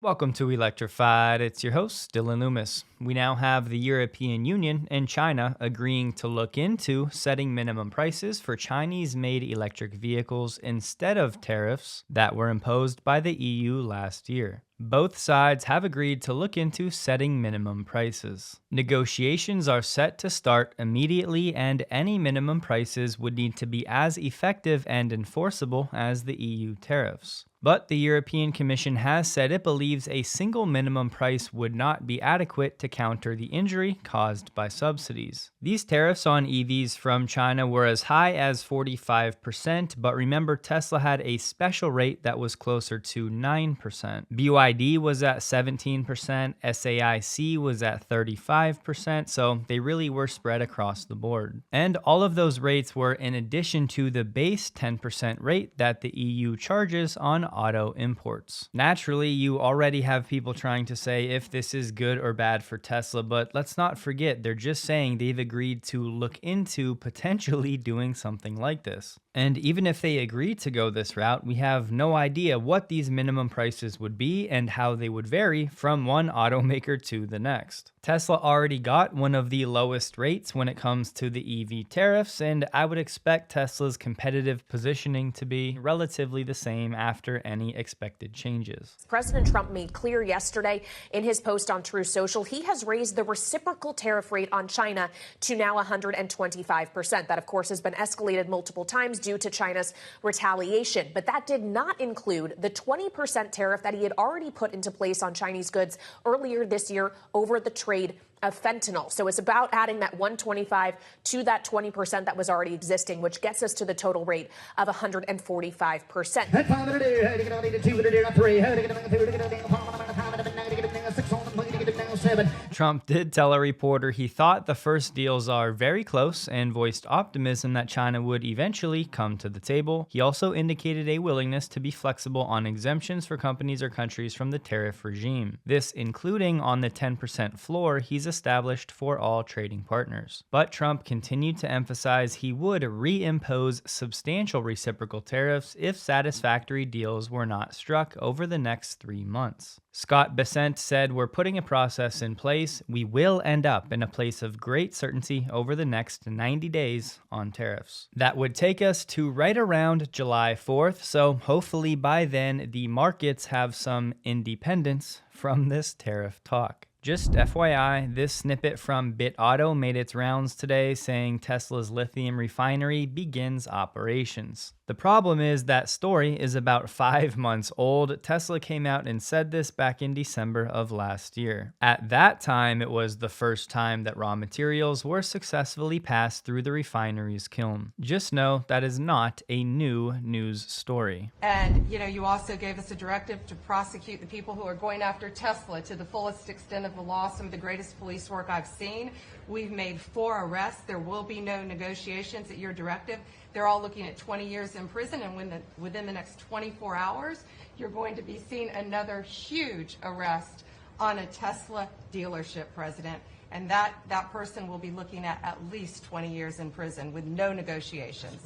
Welcome to Electrified. It's your host, Dylan Loomis. We now have the European Union and China agreeing to look into setting minimum prices for Chinese-made electric vehicles instead of tariffs that were imposed by the EU last year. Both sides have agreed to look into setting minimum prices. Negotiations are set to start immediately, and any minimum prices would need to be as effective and enforceable as the EU tariffs. But the European Commission has said it believes a single minimum price would not be adequate to counter the injury caused by subsidies. These tariffs on EVs from China were as high as 45%, but remember Tesla had a special rate that was closer to 9%. BYD was at 17%, SAIC was at 35%, so they really were spread across the board. And all of those rates were in addition to the base 10% rate that the EU charges on auto imports. Naturally, you already have people trying to say if this is good or bad for Tesla, but let's not forget they're just saying they've agreed to look into potentially doing something like this. And even if they agree to go this route, we have no idea what these minimum prices would be and how they would vary from one automaker to the next. Tesla already got one of the lowest rates when it comes to the EV tariffs, and I would expect Tesla's competitive positioning to be relatively the same after any expected changes. President Trump made clear yesterday in his post on Truth Social, he has raised the reciprocal tariff rate on China to now 125%. That, of course, has been escalated multiple times due to China's retaliation. But that did not include the 20% tariff that he had already put into place on Chinese goods earlier this year over the trade of fentanyl. So it's about adding that 125 to that 20% that was already existing, which gets us to the total rate of 145%. Trump did tell a reporter he thought the first deals are very close and voiced optimism that China would eventually come to the table. He also indicated a willingness to be flexible on exemptions for companies or countries from the tariff regime. This including on the 10% floor he's established for all trading partners. But Trump continued to emphasize he would reimpose substantial reciprocal tariffs if satisfactory deals were not struck over the next 3 months. Scott Bessent said, "We're putting a process in place. We will end up in a place of great certainty over the next 90 days on tariffs." That would take us to right around July 4th, so hopefully by then the markets have some independence from this tariff talk. Just FYI, this snippet from BitAuto made its rounds today saying Tesla's Lithium Refinery begins operations. The problem is that story is about 5 months old. Tesla came out and said this back in December of last year. At that time, it was the first time that raw materials were successfully passed through the refinery's kiln. Just know that is not a new news story. And, you also gave us a directive to prosecute the people who are going after Tesla to the fullest extent of the law, some of the greatest police work I've seen. We've made 4 arrests. There will be no negotiations at your directive. They're all looking at 20 years in prison, and within the next 24 hours, you're going to be seeing another huge arrest on a Tesla dealership, President. And that person will be looking at least 20 years in prison with no negotiations.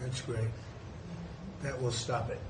That's great. That will stop it.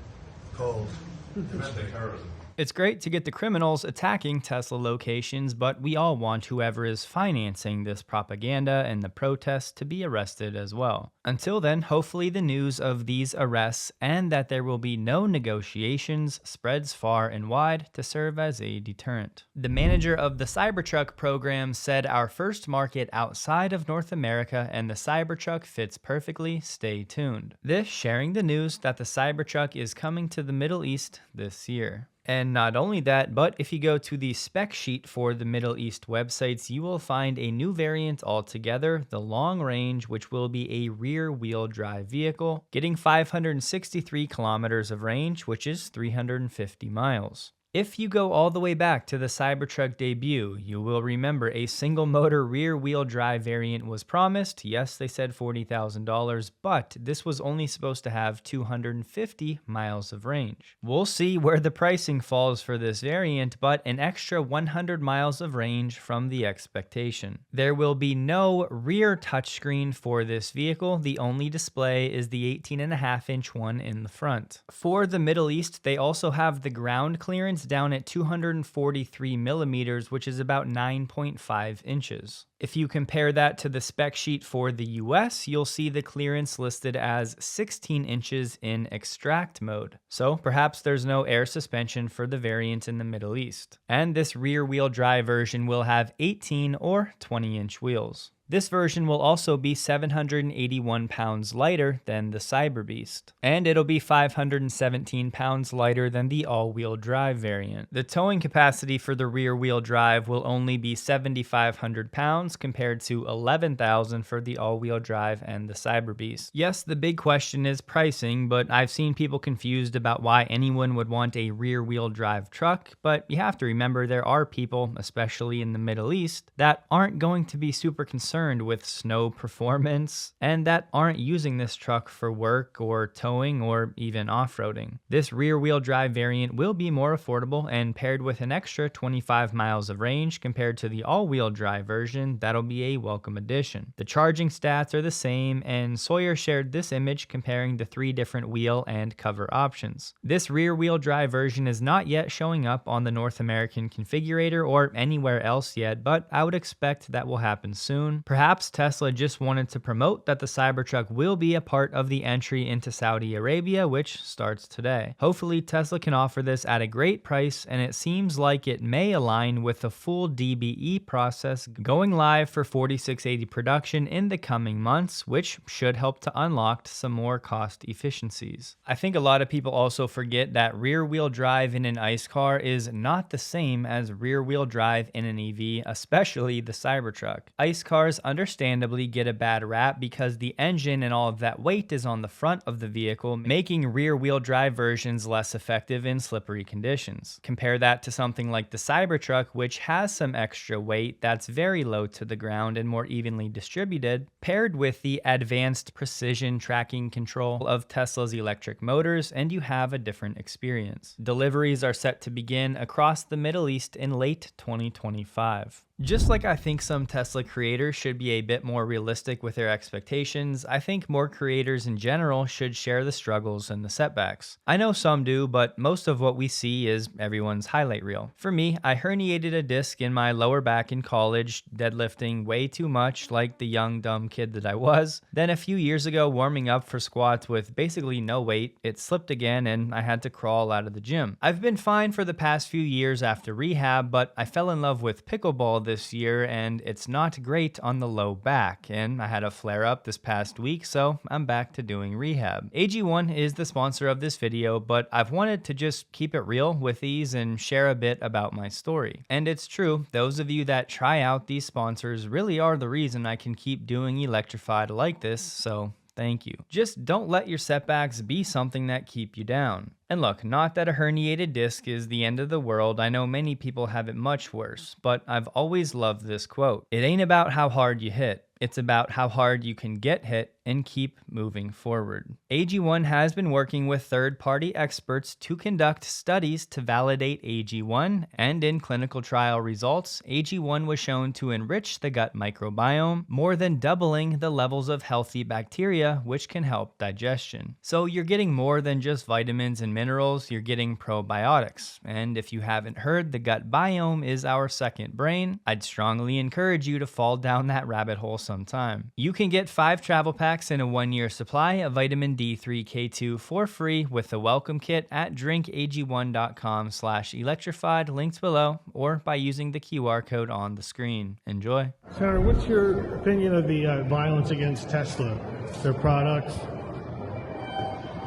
Cold. Domestic terrorism. It's great to get the criminals attacking Tesla locations, but we all want whoever is financing this propaganda and the protests to be arrested as well. Until then, hopefully the news of these arrests and that there will be no negotiations spreads far and wide to serve as a deterrent. The manager of the Cybertruck program said our first market outside of North America and the Cybertruck fits perfectly. Stay tuned. This sharing the news that the Cybertruck is coming to the Middle East this year. And not only that, but if you go to the spec sheet for the Middle East websites, you will find a new variant altogether, the long range, which will be a rear-wheel drive vehicle, getting 563 kilometers of range, which is 350 miles. If you go all the way back to the Cybertruck debut, you will remember a single motor rear-wheel drive variant was promised. Yes, they said $40,000, but this was only supposed to have 250 miles of range. We'll see where the pricing falls for this variant, but an extra 100 miles of range from the expectation. There will be no rear touchscreen for this vehicle. The only display is the 18.5-inch one in the front. For the Middle East, they also have the ground clearance it's down at 243 millimeters, which is about 9.5 inches. If you compare that to the spec sheet for the US, you'll see the clearance listed as 16 inches in extract mode. So perhaps there's no air suspension for the variant in the Middle East. And this rear-wheel drive version will have 18 or 20-inch wheels. This version will also be 781 pounds lighter than the Cyber Beast, and it'll be 517 pounds lighter than the all-wheel drive variant. The towing capacity for the rear-wheel drive will only be 7,500 pounds compared to 11,000 for the all-wheel drive and the Cyber Beast. Yes, the big question is pricing, but I've seen people confused about why anyone would want a rear-wheel drive truck, but you have to remember there are people, especially in the Middle East, that aren't going to be super concerned with snow performance and that aren't using this truck for work or towing or even off-roading. This rear-wheel drive variant will be more affordable and paired with an extra 25 miles of range compared to the all-wheel drive version, that'll be a welcome addition. The charging stats are the same, and Sawyer shared this image comparing the 3 different wheel and cover options. This rear-wheel drive version is not yet showing up on the North American configurator or anywhere else yet, but I would expect that will happen soon. Perhaps Tesla just wanted to promote that the Cybertruck will be a part of the entry into Saudi Arabia, which starts today. Hopefully, Tesla can offer this at a great price, and it seems like it may align with the full DBE process going live for 4680 production in the coming months, which should help to unlock some more cost efficiencies. I think a lot of people also forget that rear-wheel drive in an ICE car is not the same as rear-wheel drive in an EV, especially the Cybertruck. ICE cars understandably get a bad rap because the engine and all of that weight is on the front of the vehicle, making rear-wheel drive versions less effective in slippery conditions. Compare that to something like the Cybertruck, which has some extra weight that's very low to the ground and more evenly distributed, paired with the advanced precision tracking control of Tesla's electric motors, and you have a different experience. Deliveries are set to begin across the Middle East in late 2025. Just like I think some Tesla creators should be a bit more realistic with their expectations, I think more creators in general should share the struggles and the setbacks. I know some do, but most of what we see is everyone's highlight reel. For me, I herniated a disc in my lower back in college, deadlifting way too much like the young dumb kid that I was. Then a few years ago, warming up for squats with basically no weight, it slipped again and I had to crawl out of the gym. I've been fine for the past few years after rehab, but I fell in love with pickleball this year and it's not great on the low back, and I had a flare up this past week, so I'm back to doing rehab. AG1 is the sponsor of this video, but I've wanted to just keep it real with these and share a bit about my story. And it's true, those of you that try out these sponsors really are the reason I can keep doing Electrified like this, so thank you. Just don't let your setbacks be something that keep you down. And look, not that a herniated disc is the end of the world. I know many people have it much worse, but I've always loved this quote. It ain't about how hard you hit. It's about how hard you can get hit and keep moving forward. AG1 has been working with third-party experts to conduct studies to validate AG1, and in clinical trial results, AG1 was shown to enrich the gut microbiome, more than doubling the levels of healthy bacteria, which can help digestion. So you're getting more than just vitamins and minerals, you're getting probiotics. And if you haven't heard, the gut biome is our second brain. I'd strongly encourage you to fall down that rabbit hole sometime. You can get 5 travel packs and a 1-year supply of vitamin D3K2 for free with the welcome kit at drinkag1.com/electrified, linked below, or by using the QR code on the screen. Enjoy. Senator, what's your opinion of the violence against Tesla, their products?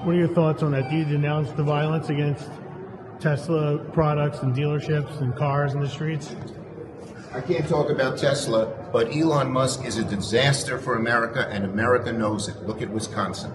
What are your thoughts on that? Do you denounce the violence against Tesla products and dealerships and cars in the streets? I can't talk about Tesla, but Elon Musk is a disaster for America, and America knows it. Look at Wisconsin.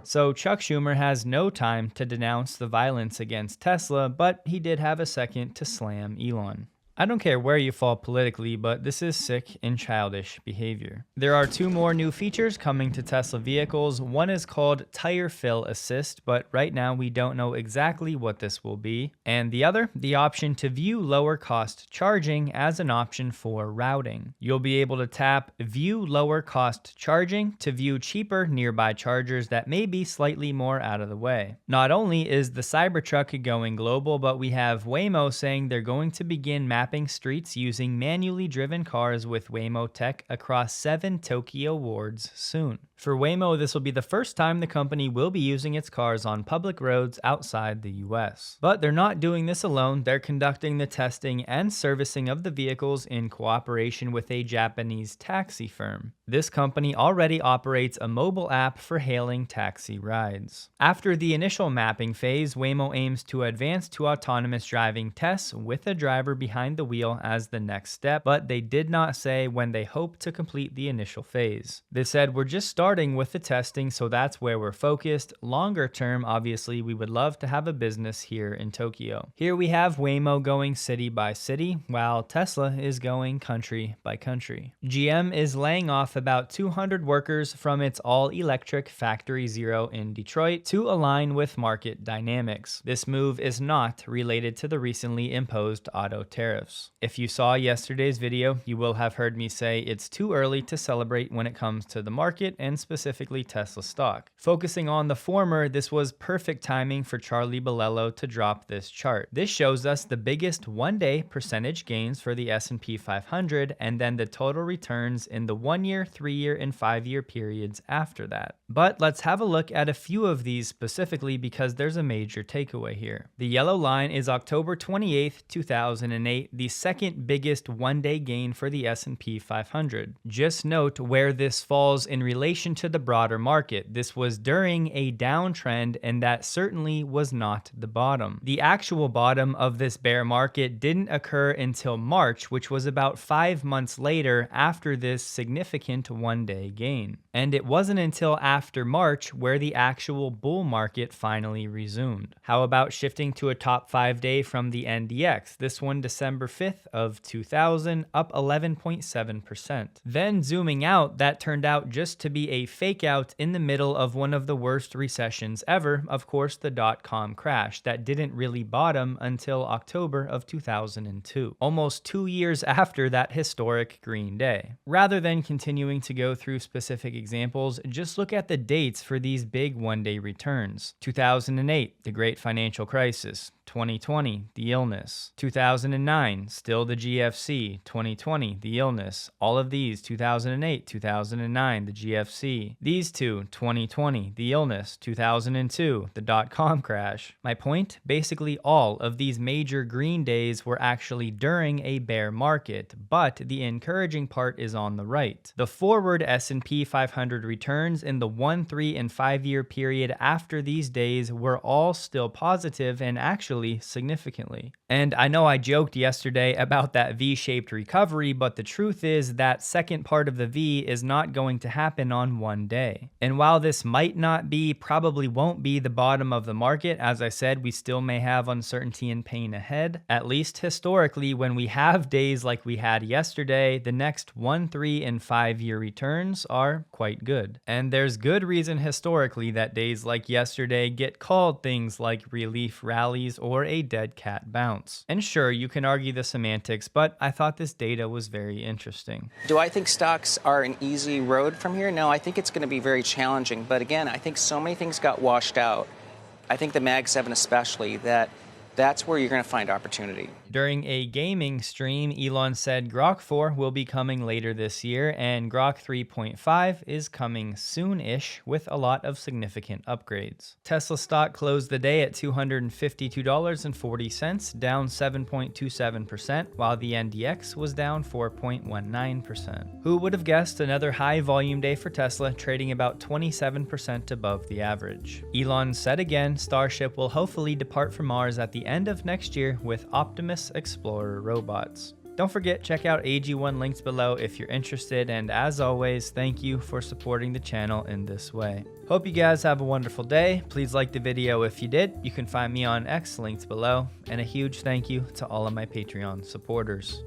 So Chuck Schumer has no time to denounce the violence against Tesla, but he did have a second to slam Elon. I don't care where you fall politically, but this is sick and childish behavior. There are 2 more new features coming to Tesla vehicles. One is called Tire Fill Assist, but right now we don't know exactly what this will be. And the other, the option to view lower cost charging as an option for routing. You'll be able to tap View Lower Cost Charging to view cheaper nearby chargers that may be slightly more out of the way. Not only is the Cybertruck going global, but we have Waymo saying they're going to begin mapping streets using manually driven cars with Waymo tech across 7 Tokyo wards soon. For Waymo, this will be the first time the company will be using its cars on public roads outside the US. But they're not doing this alone. They're conducting the testing and servicing of the vehicles in cooperation with a Japanese taxi firm. This company already operates a mobile app for hailing taxi rides. After the initial mapping phase, Waymo aims to advance to autonomous driving tests with a driver behind the wheel as the next step, but they did not say when they hope to complete the initial phase. They said, "We're just starting with the testing, so that's where we're focused. Longer term, obviously, we would love to have a business here in Tokyo." Here we have Waymo going city by city, while Tesla is going country by country. GM is laying off about 200 workers from its all-electric Factory Zero in Detroit to align with market dynamics. This move is not related to the recently imposed auto tariffs. If you saw yesterday's video, you will have heard me say it's too early to celebrate when it comes to the market and specifically Tesla stock. Focusing on the former, this was perfect timing for Charlie Bolello to drop this chart. This shows us the biggest one-day percentage gains for the S&P 500 and then the total returns in the 1-year, 3-year, and 5-year periods after that. But let's have a look at a few of these specifically because there's a major takeaway here. The yellow line is October 28th, 2008, the second biggest one-day gain for the S&P 500. Just note where this falls in relation to the broader market. This was during a downtrend, and that certainly was not the bottom. The actual bottom of this bear market didn't occur until March, which was about 5 months later after this significant one-day gain. And it wasn't until after March where the actual bull market finally resumed. How about shifting to a top 5-day from the NDX? This one December 5th of 2000, up 11.7%. Then zooming out, that turned out just to be a fake out in the middle of one of the worst recessions ever, of course the dot-com crash that didn't really bottom until October of 2002, almost 2 years after that historic green day. Rather than continuing to go through specific examples, just look at the dates for these big one-day returns. 2008, the Great Financial Crisis. 2020, the illness. 2009, still the GFC. 2020, the illness. All of these, 2008, 2009, the GFC. These two, 2020, the illness. 2002, the dot-com crash. My point? Basically all of these major green days were actually during a bear market, but the encouraging part is on the right. The forward S&P 500 returns in the 1, 3, and 5-year period after these days were all still positive and actually significantly. And I know I joked yesterday about that V-shaped recovery, but the truth is that second part of the V is not going to happen on one day. And while this might not be, probably won't be the bottom of the market, as I said, we still may have uncertainty and pain ahead. At least historically, when we have days like we had yesterday, the next 1, 3, and 5-year returns are quite good. And there's good reason historically that days like yesterday get called things like relief rallies or a dead cat bounce. And sure, you can argue the semantics, but I thought this data was very interesting. Do I think stocks are an easy road from here? No, I think it's going to be very challenging. But again, I think so many things got washed out. I think the Mag 7 especially, that's where you're going to find opportunity. During a gaming stream, Elon said Grok 4 will be coming later this year, and Grok 3.5 is coming soon-ish with a lot of significant upgrades. Tesla stock closed the day at $252.40, down 7.27%, while the NDX was down 4.19%. Who would have guessed another high volume day for Tesla, trading about 27% above the average. Elon said again, Starship will hopefully depart from Mars at the end of next year with Optimus Explorer robots. Don't forget, check out AG1 links below if you're interested, and as always, thank you for supporting the channel in this way. Hope you guys have a wonderful day. Please like the video if you did. You can find me on X, linked below, and a huge thank you to all of my Patreon supporters.